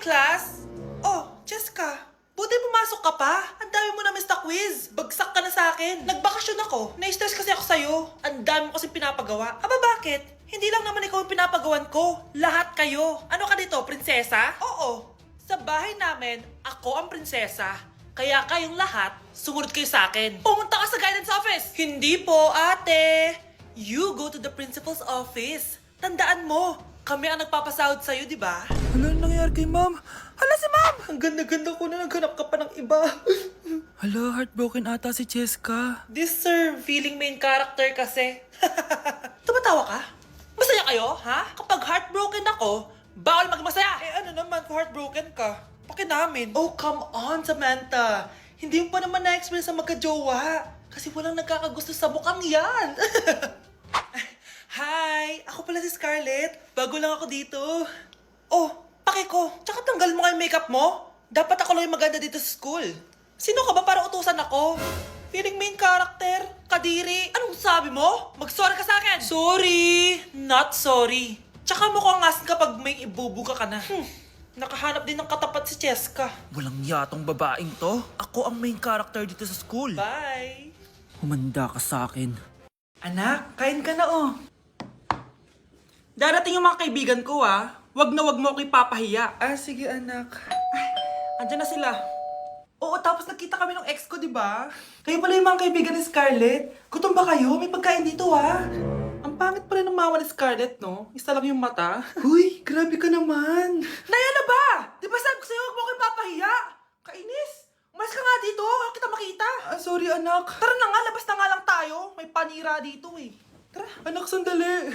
class! Oh, Cheska, buti pumasok ka pa. Ang dami mo na miss na quiz. Bagsak ka na sa akin. Nagbakasyon ako. Na-stress kasi ako sa'yo. Ang dami mo kasi pinapagawa. Aba bakit? Hindi lang naman ikaw ang pinapagawan ko. Lahat kayo. Ano ka dito, prinsesa? Oo. Sa bahay namin, ako ang prinsesa. Kaya kayong lahat, sumunod kayo sa akin. Pumunta ka sa guidance office! Hindi po, ate. You go to the principal's office. Tandaan mo, kami ang nagpapasahod sa'yo, di ba? Ano nangyari kay ma'am? Hala si ma'am! Ang ganda-ganda ko na naghanap ka pa ng iba. Hala, heartbroken ata si Cheska. This sir, feeling main character kasi. Tumatawa ka? Masaya kayo, ha? Kapag heartbroken ako, bawal magmasaya. Eh ano naman kung heartbroken ka? Paki namin. Oh, come on, Samantha. Hindi mo pa naman na-experience sa magka-jowa. Kasi walang nagkakagusto sa mukhang yan. Hi! Ako pala si Scarlett. Bago lang ako dito. Oh, paki ko. Tsaka tanggal mo nga yung makeup mo. Dapat ako lang yung maganda dito sa school. Sino ka ba para utusan ako? Feeling main character? Kadiri? Anong sabi mo? Mag-sorry ka sa akin! Sorry! Not sorry. Tsaka mukhang asin kapag may ibubuga ka na. Nakahanap din ng katapat si Cheska. Walang yatong babaeng to. Ako ang main character dito sa school. Bye! Humanda ka sa akin. Anak, kain ka na oh. Darating yung mga kaibigan ko ah. Wag na wag mo ako ipapahiya. Ah, sige anak. Ay, andyan na sila. Oo, tapos nagkita kami ng ex ko, di ba? Kayo pala yung mga kaibigan ni Scarlett. Gutom ba kayo? May pagkain dito ah. Ang pangit pa rin ng mama ni Scarlett, no? Isa lang yung mata. Huy, grabe ka naman. Naya na ba? Di ba sabi ko sa'yo, wag mo ako ipapahiya? Kainis. Umalis ka nga dito. Huwag kita makita. Ah, sorry anak. Tara na nga, labas na nga lang tayo. May panira dito eh. Tara. Anak, sandali.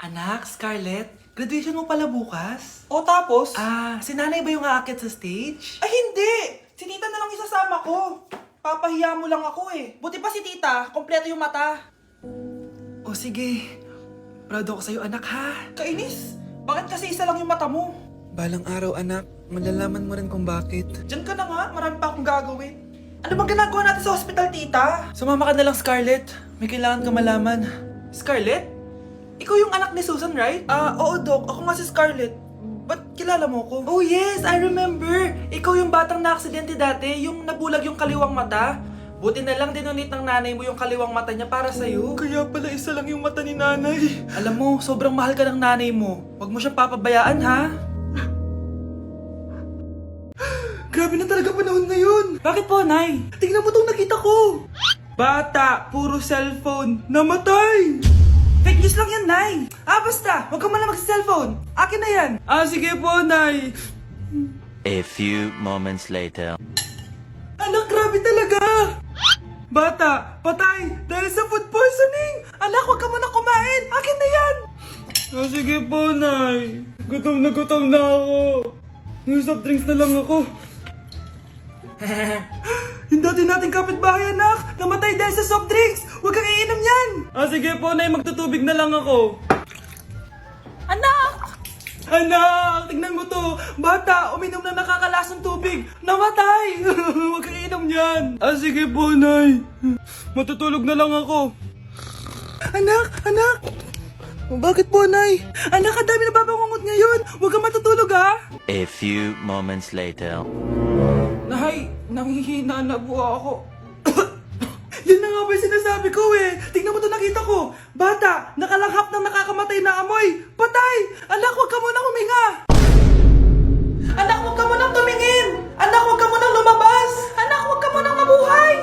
Anak, Scarlett, graduation mo pala bukas? O tapos? Ah, si nanay ba yung aakit sa stage? Ay, hindi! Si tita na lang isasama ko. Papahiya mo lang ako eh. Buti pa si tita, kompleto yung mata. O sige, proud ako sa'yo anak ha. Kainis, bakit kasi isa lang yung mata mo? Balang araw anak, malalaman mo rin kung bakit. Diyan ka na nga, marami pa akong gagawin. Ano bang ginagawa natin sa hospital, tita? Sumama ka na lang Scarlett. May kailangan ka malaman. Scarlett? Ikaw yung anak ni Susan, right? Ah, oo, Doc. Ako nga si Scarlett. Ba't kilala mo ko? Oh, yes! I remember! Ikaw yung batang na-aksidente dati, yung nabulag yung kaliwang mata. Buti na lang dinonate ng nanay mo yung kaliwang mata niya para sa'yo. Kaya pala isa lang yung mata ni nanay. Alam mo, sobrang mahal ka ng nanay mo. Huwag mo siyang papabayaan, ha? Grabe na talaga panahon ngayon. Bakit po, Nay? Tingnan mo tong nakita ko. Bata, puro cellphone, namatay. Fake news lang yan, Nay. Ah, basta. Huwag ka man lang mag-cellphone. Akin na yan. Ah, sige po, Nay. A few moments later. Anak, grabe talaga. Bata, patay dahil sa food poisoning. Anak, huwag ka muna kumain. Akin na yan. Ah, sige po, Nay. Gutom na ako. May soft drinks na lang ako. Yung dati nating kapitbahay, anak. Namatay dahil sa soft drinks. Huwag kang iinom yan. Ah, sige po, Nay. Magtutubig na lang ako. Anak! Anak, tignan mo to. Bata, uminom na nakakalasang tubig. Namatay. Huwag kang iinom yan. Ah, sige po, Nay. Matutulog na lang ako. Anak. Bakit po, Nay? Anak, ang dami na babangungot ngayon. Huwag kang matutulog, ha? A few moments later. Nay, nanghihina na po ako. Yan na nga ba yung sinasabi ko eh. Tingnan mo to nakita ko. Bata, nakalanghap ng nakakamatay na amoy. Patay! Anak, huwag ka munang huminga. Anak, huwag ka munang tumingin! Anak, huwag ka munang lumabas! Anak, huwag ka munang mabuhay!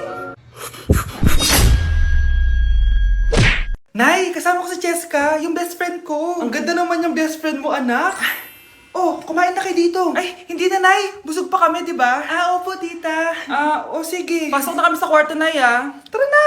Nay, kasama ko si Cheska, yung best friend ko. Ang ganda naman yung best friend mo, anak. Oh, kumain na kayo dito. Ay, hindi na, Nay. Busog pa kami, di ba? Ah, opo, tita. Ah, o sige. Pasok na kami sa kwarto, Nay, ah. Tara na.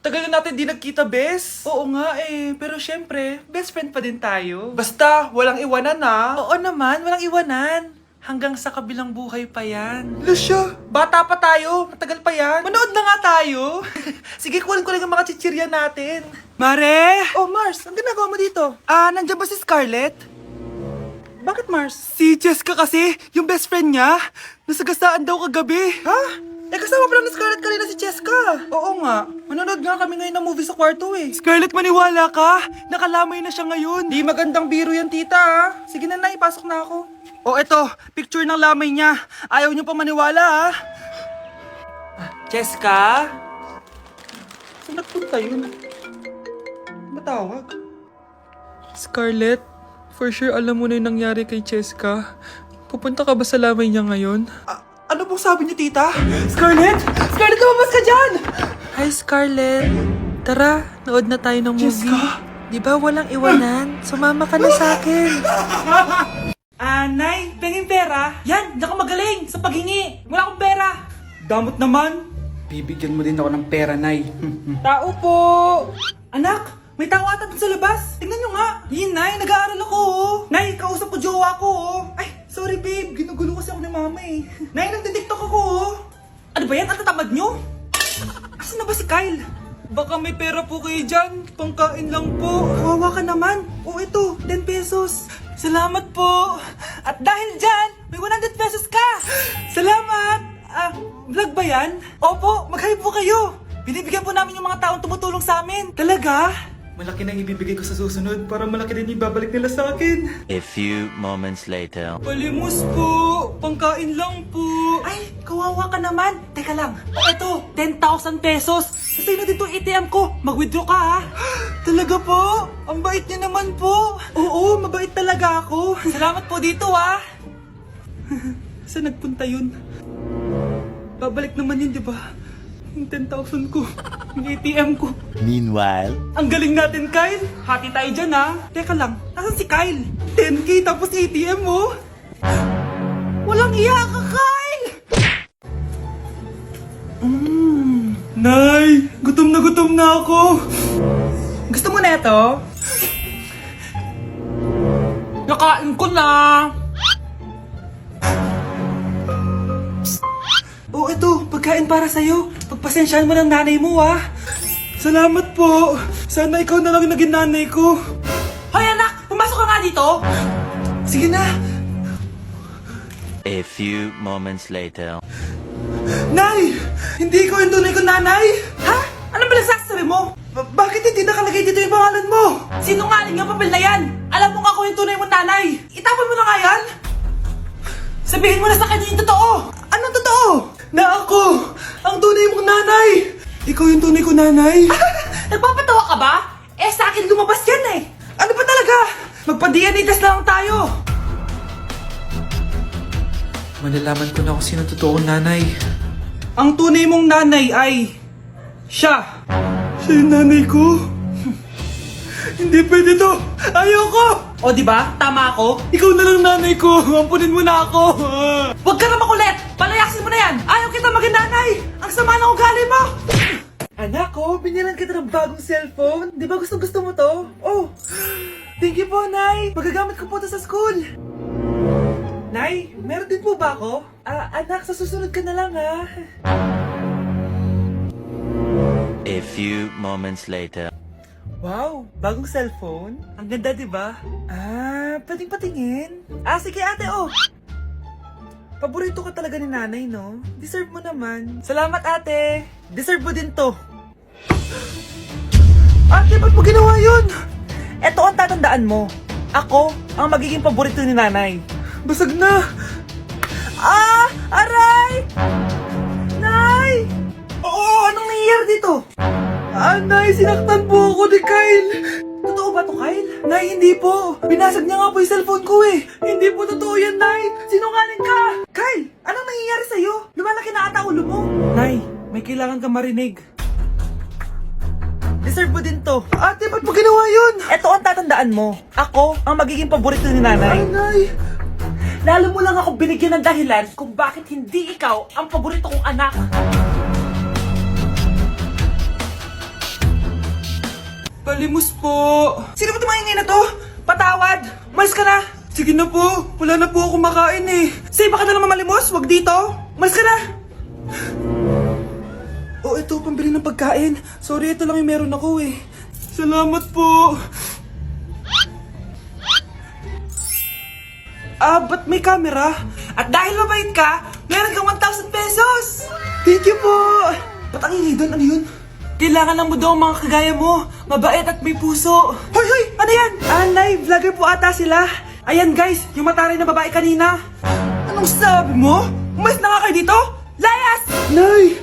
Tagal na natin di nagkita, bes. Oo nga eh, pero syempre, best friend pa din tayo. Basta, walang iwanan na. Oo naman, walang iwanan. Hanggang sa kabilang buhay pa yan. Lasya. Bata pa tayo, matagal pa yan. Manood na nga tayo. Sige, kunin ko lang ang mga chichirya natin. Mare! Oh, Mars, ang ginagawa mo dito? Ah, nandiyan ba si Scarlett? Bakit, Mars? Si Cheska kasi, yung best friend niya, nasagasaan daw kagabi. Ha? kasama pala ni Scarlett kanina si Cheska. Oo nga. Manonood nga kami ngayon ng movie sa kwarto eh. Scarlett, maniwala ka? Nakalamay na siya ngayon. Di magandang biro yan, tita ah. Sige na, Nay, pasok na ako. O eto, picture ng lamay niya. Ayaw niyo pa maniwala ha? Cheska? Saan nagpunta yun? Matawag? Scarlett, for sure alam mo na yung nangyari kay Cheska. Pupunta ka ba sa lamay niya ngayon? Ano pong sabi niyo, tita? Scarlett? Scarlett, lumabas ka dyan! Hi Scarlett, tara, nood na tayo ng movie. Cheska? Di ba walang iwanan? Sumama ka na sa akin. Nay, penging pera? Yan, di ako magaling sa paghingi. Wala akong pera. Damot naman. Bibigyan mo din ako ng pera, Nay. Tao po! Anak, may tao ata dun sa labas. Tingnan nyo nga. Yun, Nay, nag-aaral ako oh. Nay, kausap ko jowa ko oh. Ay, sorry babe, ginugulo kasi ako ni mama eh. Nay, nagtitiktok ako oh. Ano ba yan? Ang tatamad nyo? Asan na ba si Kyle? Baka may pera po kayo dyan. Pangkain lang po. Kawawa ka naman. Oh, ito, 10 pesos. Salamat po. At dahil dyan, may 100 pesos ka. Salamat. Vlog ba yan? Opo, mag-hi po kayo. Binibigyan po namin yung mga taong tumutulong sa amin. Talaga? Malaki na ibibigay ko sa susunod para malaki din ibabalik nila sa akin. A few moments later. Palimos po. Pangkain lang po. Ay, kawawa ka naman. Teka lang. O ito, 10,000 pesos. Kasi na dito ATM ko. Mag-withdraw ka ha. Talaga po? Ang bait niya naman po. Oo, mabait talaga ako. Salamat po dito ha. Saan nagpunta yun? Babalik naman yun, di ba? Yung 10,000 ko. Yung ATM ko. Meanwhile, Ang galing natin, Kyle. Hati tayo dyan, ha? Teka lang, nasan si Kyle? 10K tapos ATM mo. Walang iya ka, Kyle! Nay, gutom na ako. Gusto mo na ito? Nakain ko na! Oh, ito, pagkain para sa'yo. Pagpasensyahan mo ng nanay mo, ha? Salamat po. Sana ikaw na lang naging nanay ko. Hoy, anak! Pumasok ka nga dito! Sige na! a few moments later. Nay! Hindi ko yung tunay kong nanay! Ha? Anong pinagsasabi mo? Bakit hindi nakalagay dito yung pangalan mo? Sinungaling ang papel na yan! Alam mo nga ako yung tunay mong nanay! Itapon mo na nga yan! Sabihin mo na sa kanya yung totoo! Anong totoo? Na ako! Ang tunay mong nanay! Ikaw yung tunay kong nanay? Nagpapatawa ka ba? Eh sa akin lumabas yan eh! Ano ba talaga? Magpa-DNA test na lang tayo! Malalaman ko na kung sino totoong nanay. Ang tunay mong nanay ay... siya! Siya yung nanay ko? Hindi pwede to! Ayoko! O di ba? Tama ako? Ikaw na lang nanay ko! Ampunin mo na ako! Huwag ka na makulit! Palayasin mo na yan! Ayaw kita maging nanay! Ang sama ng ugali mo! Anak ko, binilan kita ng bagong cellphone. Di ba gusto mo to? Oh! Thank you po, Nay! Magagamit ko po to sa school. Nay, meron din po ba ako? Anak, sa susunod ka na lang ha. A few moments later. Wow, bagong cellphone? Ang ganda, di ba? Pwedeng patingin? Sige ate, oh! Paborito ka talaga ni nanay, no? Deserve mo naman. Salamat, ate! Deserve mo din to. Ate, ba't mo ginawa yun? Eto ang tatandaan mo. Ako ang magiging paborito ni nanay. Basag na! Aray! Nay! Oo, anong nangyayari dito? Nay, sinaktan po ako ni Kyle! Totoo ba to, Kyle? Nay, hindi po. Binasag niya nga po yung cellphone ko eh. Hindi po totoo yan, Nay! Sinungaling ka! Kyle, anong nangyayari sa'yo? Lumalaki na ata ulo mo. Nay, may kailangan ka marinig. Deserve mo din to. Ate, ba't mo ginawa yun? Ito ang tatandaan mo. Ako ang magiging paborito ni nanay. Nay! Lalo mo lang ako binigyan ng dahilan kung bakit hindi ikaw ang paborito kong anak. Palimos po! Sino ba tumahingay na to? Patawad! Umalis ka na! Sige na po! Wala na po ako makain eh! Say, baka na naman malimos? Wag dito! Umalis ka na! Oh, ito, pambili ng pagkain. Sorry, ito lang yung meron ako eh. Salamat po! Ba't may camera? At dahil mabait ka, meron kang 1,000 pesos! Thank you po! Ba't ang ingay doon? Ano yun? Kailangan lang mo daw ang mga kagaya mo. Mabait at may puso. Hoy, hoy! Ano yan? Nay, vlogger po ata sila. Ayan guys, yung mataray na babae kanina. Anong sabi mo? Umalis na nga kayo dito! Layas! Nay!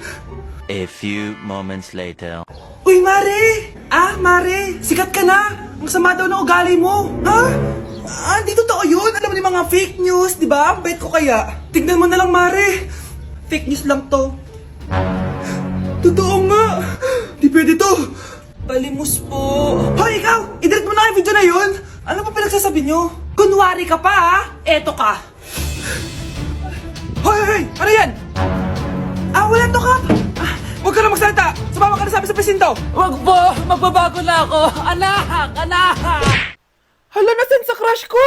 A few moments later. Uy, Mare! Mare! Sikat ka na! Ang sama daw ng ugali mo! Ha? Di totoo yun. Alam mo yung mga fake news, di ba? Ang bait ko kaya. Tignan mo na lang, Mare! Fake news lang to. Totoo nga. Di pwede to. Palimos po. Hoy, ikaw! I-delete mo na yung video na yun. Ano pa pinagsasabi nyo? Kunwari ka pa, ha? Eto ka. Hoy, hoy, hoy! Ano yan? Wala to, Kap! Huwag ka na magsalita! Sumama ka na sabi sa presinto! Wag po! Magbabago na ako! Anak! Anak! Hala, nasan sa crush ko?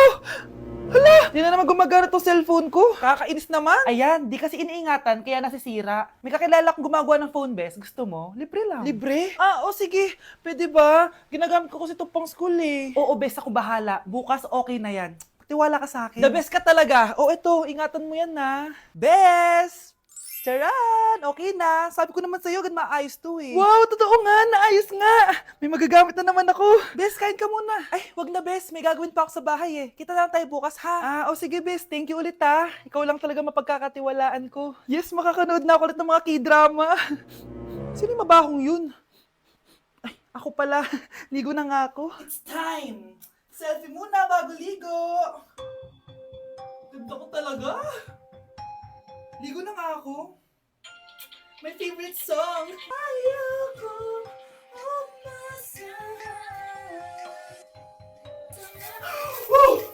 Hala! Di na naman gumagana tong cellphone ko. Kakainis naman. Ayan, di kasi iniingatan, kaya nasisira. May kakilala akong gumagawa ng phone best. Gusto mo? Libre lang. Libre? Sige. Pwede ba? Ginagamit ko kasi ito pang school eh. Oo, best ako bahala. Bukas okay na yan. Tiwala ka sa akin. The best ka talaga. Ito, ingatan mo yan na. Best! Charan! Okay na. Sabi ko naman sa'yo, gan maayos to eh. Wow, totoo nga. Naayos nga. May magagamit na naman ako. Best, kain ka muna. Ay, wag na Best. May gagawin pa ako sa bahay eh. Kita na lang tayo bukas ha. Sige, Bes. Thank you ulit ha. Ikaw lang talaga mapagkakatiwalaan ko. Yes, makakanood na ako ulit ng mga K-drama. Sino yung mabahong yun? Ay, ako pala. Ligo na nga ako. It's time! Selfie muna bago ligo! Ganda ko talaga! Ligo na nga ako. My favorite song! Ayoko umasahan. Woo!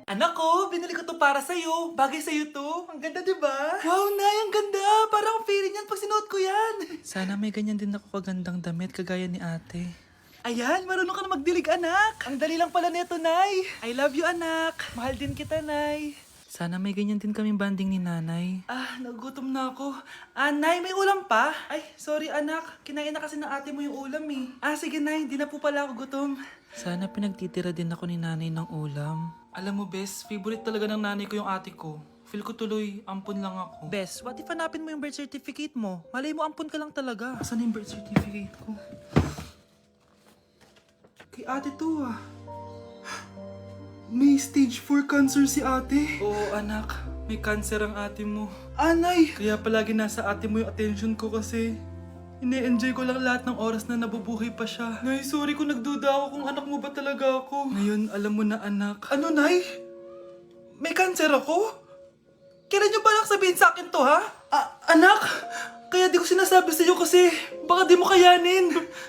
Anak ko, binili ko to para sa'yo. Bagay sa'yo to. Ang ganda, di ba? Wow, Nay, ang ganda. Parang ang feeling yan pag sinuot ko yan. Sana may ganyan din ako kagandang damit kagaya ni ate. Ayan, marunong ka na magdilig, anak. Ang dali lang pala nito, Nay. I love you, anak. Mahal din kita, Nay. Sana may ganyan din kaming banding ni nanay. Nagutom na ako. Nay, may ulam pa? Ay, sorry, anak. Kinain na kasi ng ate mo yung ulam eh. Sige, Nay. Di na po pala ako gutom. Sana pinagtitira din ako ni nanay ng ulam. Alam mo, Bes, favorite talaga ng nanay ko yung ate ko. Feel ko tuloy, ampun lang ako. Bes, what if hanapin mo yung birth certificate mo? Malay mo ampun ka lang talaga. Asan yung birth certificate ko? Kay ate to ah. May stage 4 cancer si ate. Oo, anak. May cancer ang ate mo. Anay! Kaya palagi nasa ate mo yung attention ko kasi ine-enjoy ko lang lahat ng oras na nabubuhay pa siya. Nay, sorry kung nagduda ako kung anak mo ba talaga ako. Ngayon, alam mo na anak. Ano, Nay? May cancer ako? Kailan niyo balak sabihin sa akin to, ha? Anak, kaya di ko sinasabi sa'yo kasi baka di mo kayanin.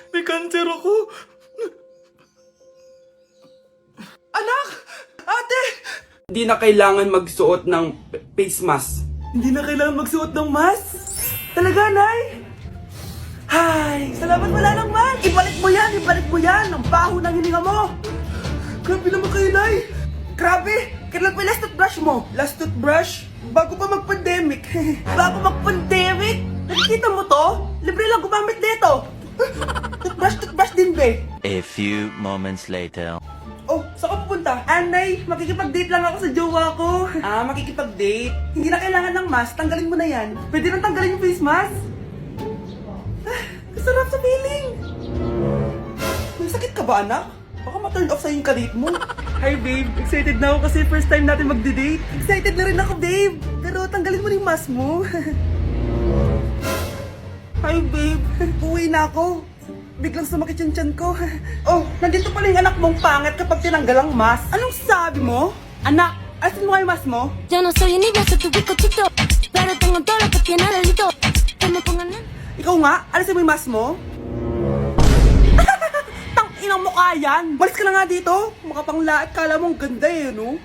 May cancer ako. Anak! Ate! Hindi na kailangan magsuot ng face mask. Hindi na kailangan magsuot ng mask? Talaga, Nay? Hay! Salamat wala lang, man! Ibalik mo yan! Ibalik mo yan! Ang baho ng hininga mo! Grabe naman kayo, Nay! Grabe! Kailan pa yung last toothbrush mo? Last toothbrush? Bago pa mag-pandemic. Bago mag-pandemic? Nakikita mo to? Libre lang gumamit dito. Toothbrush din, be. A few moments later. Saan ka pupunta? Nay, makikipag-date lang ako sa jowa ko. Makikipag-date? Hindi na kailangan ng mask, tanggalin mo na yan. Pwede nang tanggalin yung face mask? Sarap sa feeling. May sakit ka ba, anak? Baka ma-turn off sa'yo yung kalit mo. Hi, babe. Excited na ako kasi first time natin mag-date. Excited na rin ako, babe. Pero tanggalin mo na yung mask mo. Hi, babe. Uwi na ako. Biglang sumakit yung tiyan ko. Nandito pala yung anak mong pangit kapag tinanggal ang mask. Anong sabi mo? Anak, alisin mo nga yung mask mo. Yo no soy envidia, soy tu bizcochito. Pero tengo todo lo que tiene delito. Que me pongan en... Ikaw nga, alisin mo yung mask mo. Tang inang mukha yan. Malis ka na nga dito. Makapanglaat, kala mo ang ganda eh, no?